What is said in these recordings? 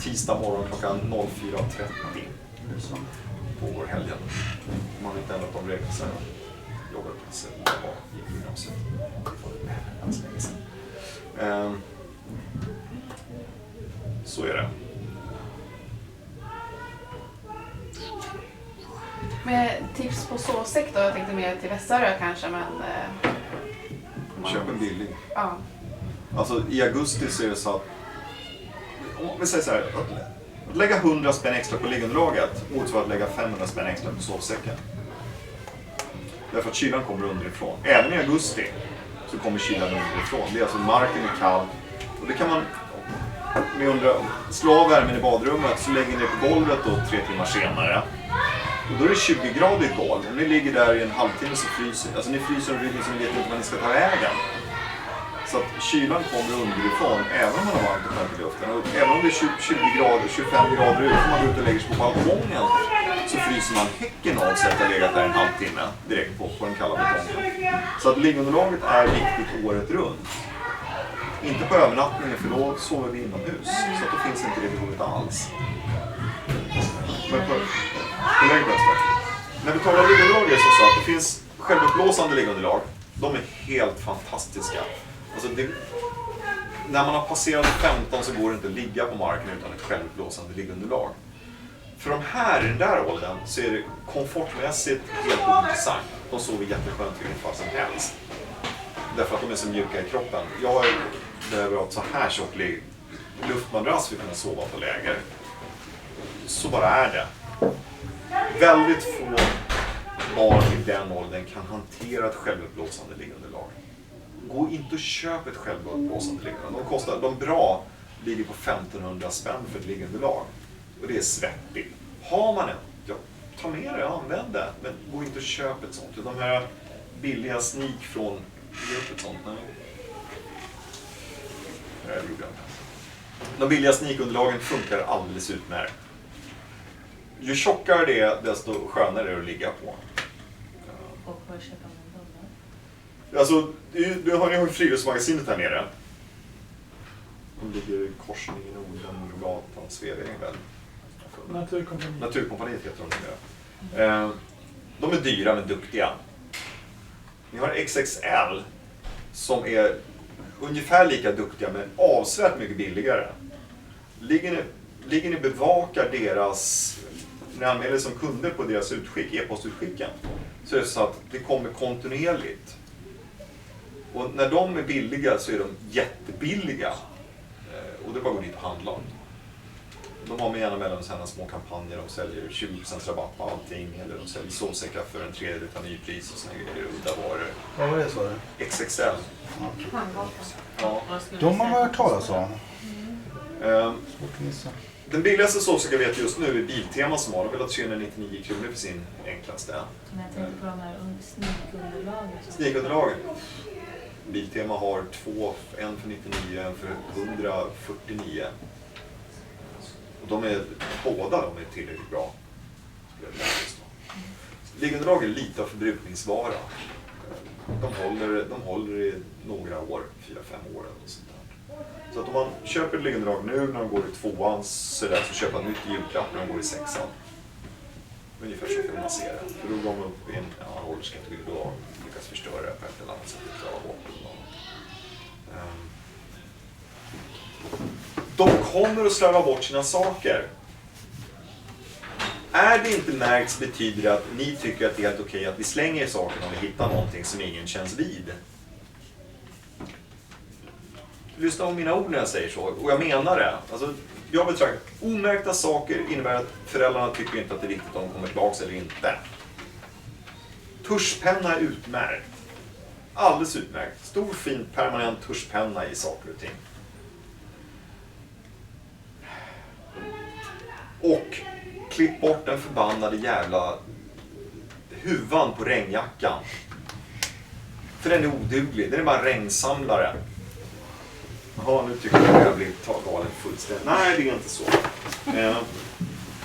tisdag morgon klockan 04.30. Pågår helgen. Om man inte ändrat de reglerna så jobbar på klasser i gymnasiet. Så är det. Med tips på sovsäck då? Jag tänkte mer till Vässarö kanske, men... Köp en billig. Ja. Alltså i augusti så är det så att... Om vi säger så här, att lägga 100 spänn extra på liggunderlaget motsvarar att lägga 500 spänn extra på sovsäcken. Därför att kylan kommer underifrån. Även i augusti så kommer kylan underifrån. Det är alltså marken är kall. Och det kan man... Slå av värmen i badrummet så lägger ni det på golvet då 3 timmar senare. Och då är det 20-gradigt golv. Om ni ligger där i en halvtimme så fryser alltså ni fryser om ryggen så ni vet inte vad ni ska ta vägen. Så att kylan kommer underifrån även om man har varmt och skönt i luften. Och även om det är 20 grader, 25 grader ute och man går ut och lägger sig på balkongen så fryser man häcken av sig att ha legat där en halvtimme direkt på den kalla betongen. Så att liggunderlaget är viktigt året runt. Inte på övernattningen för då sover vi inomhus. Så att då finns inte det behovet alls. Men på läggbröstet. När vi talar liggunderlag är det så att det finns självupplåsande liggunderlag. De är helt fantastiska. Alltså när man har passerat 15 så går det inte att ligga på marken utan ett självupplåsande liggunderlag. För de här i den där åldern så är det komfortmässigt helt ointressant. De sover jätteskönt i vilket fall som helst. Därför att de är så mjuka i kroppen. Jag behöver ha ett så här tjock luftmadrass för att kunna sova på läger. Så bara är det. Väldigt få barn i den åldern kan hantera ett självupplåsande liggunderlag. Gå inte och köp ett självupplåsande liggunderlag. De bra ligger på 1500 spänn för ett liggunderlag. Och det är svettigt. Har man ett, ja, ta med det och använd det. Men gå inte och köp ett sånt. De här billiga sneak från ett sånt, nej. De billiga sneakunderlagen funkar alldeles utmärkt. Ju tjockare det är, desto skönare är det att ligga på. Och vad köper man då? Alltså, du har ju Friluftsmagasinet här nere. De ligger i korsningen i Nordengatan, Sveavägen väl? Naturkompaniet heter de numera. De är dyra men duktiga. Ni har XXL som är ungefär lika duktiga men avsevärt mycket billigare. Ligger ni bevakar deras, när ni anmäler som kunder på deras utskick, e-postutskicken, så är det så att det kommer kontinuerligt. Och när de är billiga så är de jättebilliga. Och det bara går dit och handlar. De har med gärna mellan sådana små kampanjer, de säljer 20% rabatt på allting, eller de säljer sovsäckar för en tredjedel av nypris och sådana grejer, udda varor. Vad var det så? XXL. Ja. De har man hört talas om. Den billigaste sovsäck jag vet just nu är Biltema som har velat 399 kronor för sin enklaste. Men jag tänkte på de här sneakunderlagen. Sneakunderlagen. Biltema har två, en för 99, en för 149. Och båda de är tillräckligt bra. Liggunderlag är lite av förbrukningsvara. De håller i några år, 4-5 år eller sånt där. Så att om man köper ett liggunderlag nu när de går i 2:an så är det att köpa nytt i julklapp när de går i 6:an. Ungefär så kan man se det. För då går de upp i en ålderskategori och lyckas förstöra det på ett eller annat sätt. De kommer att slarva bort sina saker. Är det inte märkt betyder det att ni tycker att det är helt okej att vi slänger saker om vi hittar någonting som ingen känns vid. Lyssna på mina ord när jag säger så, och jag menar det. Alltså, jag betraktar omärkta saker innebär att föräldrarna tycker inte att det är viktigt om de kommer tillbaka eller inte. Tuschpenna är utmärkt. Alldeles utmärkt. Stor fin permanent tuschpenna i saker och ting. Och klipp bort den förbannade jävla huvan på regnjackan. För den är oduglig. Den är bara regnsamlare. Jaha, nu tycker jag att jag blir galen fullständigt. Nej, det är inte så.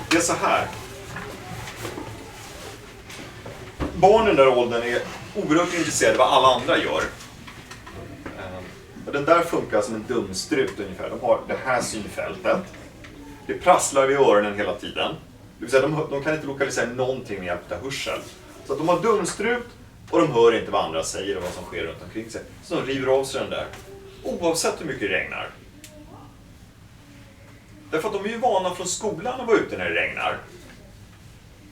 Det är så här. Barnen där åldern är oerhört intresserade av vad alla andra gör. Den där funkar som en dumstrut ungefär. De har det här synfältet. Det prasslar i öronen hela tiden. Det vill säga de kan inte lokalisera någonting med hjälp av hörsel. Så att de har dumstrut och de hör inte vad andra säger och vad som sker runt omkring sig. Så de river av sig den där. Oavsett hur mycket det regnar. Därför att de är ju vana från skolan att vara ute när det regnar.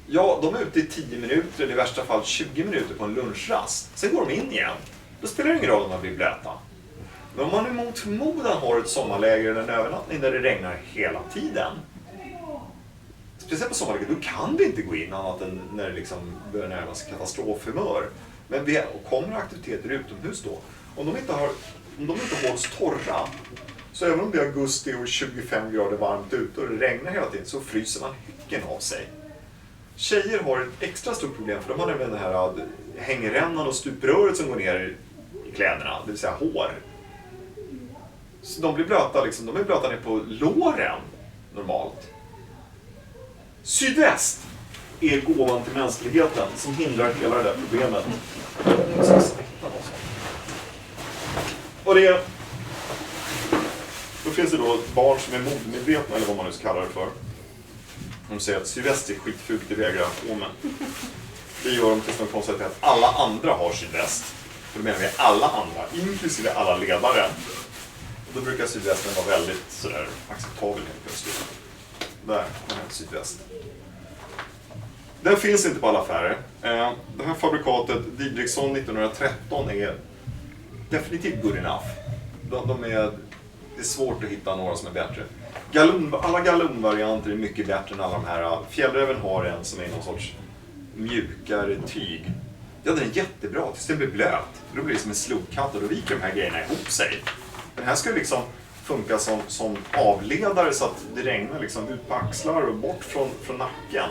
Ja, de är ute i 10 minuter eller i värsta fall 20 minuter på en lunchrast. Sen går de in igen. Då spelar det ingen roll om man blir blöta. Men om man nu mot förmodan har ett sommarläger eller en övernattning där det regnar hela tiden. Speciellt på sommarläger, då kan det inte gå in annat än när det liksom börjar närma sig katastrofhumör. Men vi kommer aktiviteter utomhus då. Om de inte hålls torra, så även om det är augusti och 25 grader varmt ute och det regnar hela tiden, så fryser man häcken av sig. Tjejer har ett extra stort problem, för de har nämligen den här hängrännan och stupröret som går ner i kläderna, det vill säga hår. Så de blir blöta, liksom, de är blöta ner på låren normalt. Sydväst är gåvan till mänskligheten som hindrar hela det där problemet. Och då finns det då barn som är modemedvetna, eller vad man nu ska kalla det för. De säger att sydväst är skitfult, det vägrar få, men det gör de tills de konstaterar att alla andra har sydväst. För då menar vi alla andra, inklusive alla ledare. Och då brukar sydvästen vara väldigt sådär acceptabel helt plötsligt. Där, den här sydväst. Den finns inte på alla affärer. Det här fabrikatet, Didriksson 1913, är definitivt good enough. Det är svårt att hitta några som är bättre. Alla galonvarianter är mycket bättre än alla de här. Fjällräven har en som är någon sorts mjukare tyg. Ja, den är jättebra tills den blir blöt. Då blir det som en slokkatt och då viker de här grejerna ihop sig. Den här ska liksom funka som avledare så att det regnar liksom ut på axlar och bort från nacken.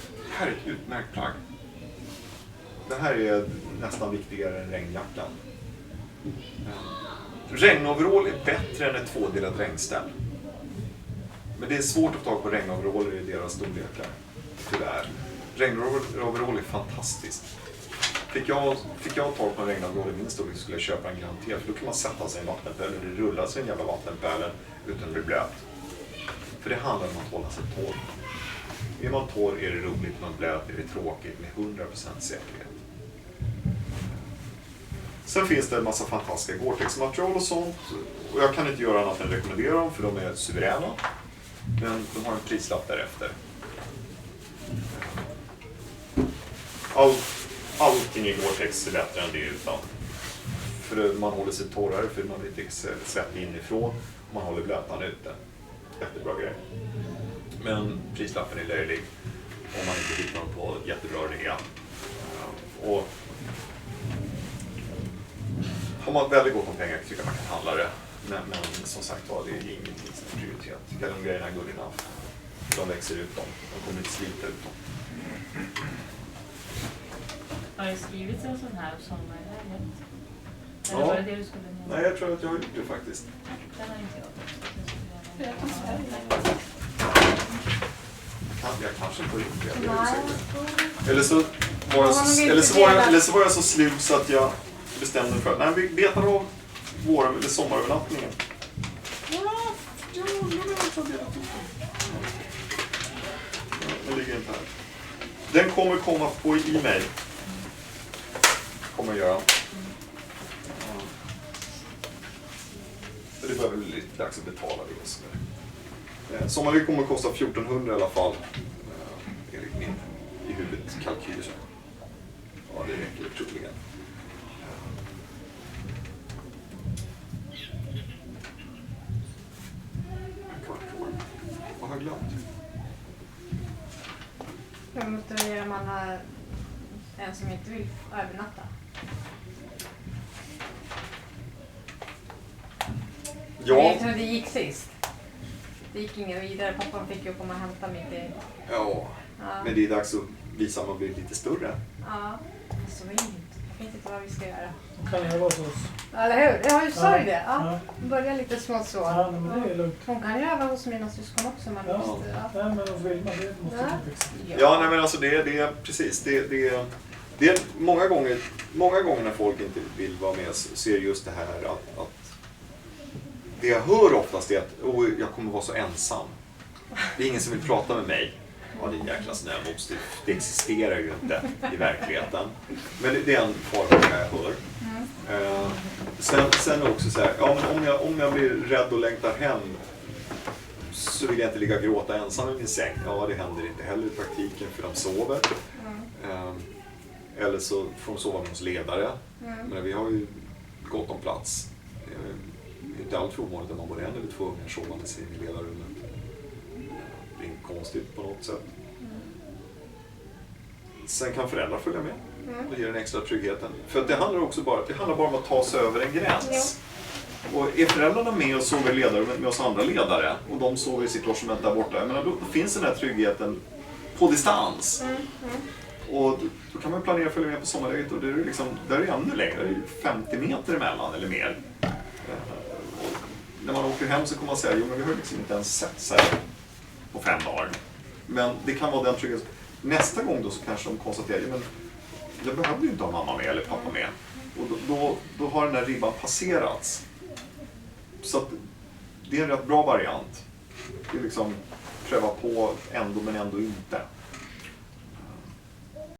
Det här är ett utmärkt plagg. Den här är nästan viktigare än regnjackan. Regnoverall är bättre än ett tvådelat regnställ. Men det är svårt att få tag på regnoveraller i deras storlekar. Tyvärr. Regnoverall är fantastiskt. Fick jag tag på en regnoverall i min storlek så skulle jag köpa en garanterat. För då kan man sätta sig i en vattenpöl eller rulla sig i en jävla vattenpölen utan att bli blöt. För det handlar om att hålla sig torr. Är man torr är det roligt, man blöt är det tråkigt med 100% säkerhet. Sen finns det en massa fantastiska Gore-Tex-material och sånt. Och jag kan inte göra annat än rekommendera dem för de är suveräna. Men de har en prislapp därefter. Allting i Gore-Tex är bättre än det utan. För man håller sig torrare för man blir inte svettig inifrån och man håller blötan ute. Jättebra grej. Men prislappen är löjlig om man inte hittar dem på jättebra rea. Och har man väldigt gott om pengar tycker jag man kan handla det. Men som sagt var, det är ingenting som är prioritet. Galongrejerna är good enough. De växer ut dem. De kommer inte slita ut dem. Har det skrivits en sån här sommarläget? Ja. Eller var det det du skulle nämna? Nej, jag tror att jag har gjort det faktiskt. Den har inte jag. Jag kanske får gjort det. Eller så var jag så slut så att jag bestämde mig för att vi betar av eller sommarövernattningen. Den ligger inte här. Den kommer komma på e-mail. Kommer jag göra. Det börjar väl lite dags att betala det. Sommarlig kommer att kosta 1400 i alla fall. Enligt min i huvudet kalkyl. Ja, det räcker troligen. Vad har jag glömt? Hur motiverar man en som inte vill övernatta? Ja. Jag tror det gick sist. Det gick ingen vidare. Pappan fick ju komma och hämta mig. Ja, men det är dags att visa att man blir lite större. Ja, så inte. Jag vet inte vad vi ska göra. De kan leva hos oss. Eller hur? Jag har ju sagt det. Ja. Börja lite smått så. Ja, men det är lugnt. Hon kan ju öva hos mina syskon också. Man Ja. måste, Nej, men hos Vilma, det måste inte växa. Ja, nej men alltså det är precis. Det är många gånger när folk inte vill vara med så ser just det här att det jag hör oftast är att jag kommer vara så ensam. Det är ingen som vill prata med mig. Ja, det är en jäkla snömos. Det existerar ju inte i verkligheten. Men det är en farhåga jag hör. Sen också så här, ja, men om jag blir rädd och längtar hem så vill jag inte ligga och gråta ensam i min säng. Ja, det händer inte heller i praktiken för de sover. Eller så får de sova med hos ledare. Men vi har ju gott om plats. Det är inte allt för ovanligt att man både en eller två ungar sovandes i ledarrummet. Det är inte konstigt på något sätt. Sen kan föräldrar följa med och ge den extra tryggheten. För att det handlar bara om att ta sig över en gräns. Och är föräldrarna med och sover i ledarrummet med oss andra ledare och de sover i sitt logement där borta, jag menar, då finns den här tryggheten på distans. Och då kan man planera att följa med på sommarläget och det är liksom, där är det ännu längre, det är 50 meter emellan eller mer. Och när man åker hem så kommer man säga, jo men vi har liksom inte ens sett så här på 5 dagar. Men det kan vara den tryggheten. Nästa gång då så kanske de konstaterar, ja, men jag behövde ju inte ha mamma med eller pappa med. Och då har den här ribban passerats. Så att det är en rätt bra variant. Det är liksom pröva på ändå men ändå inte.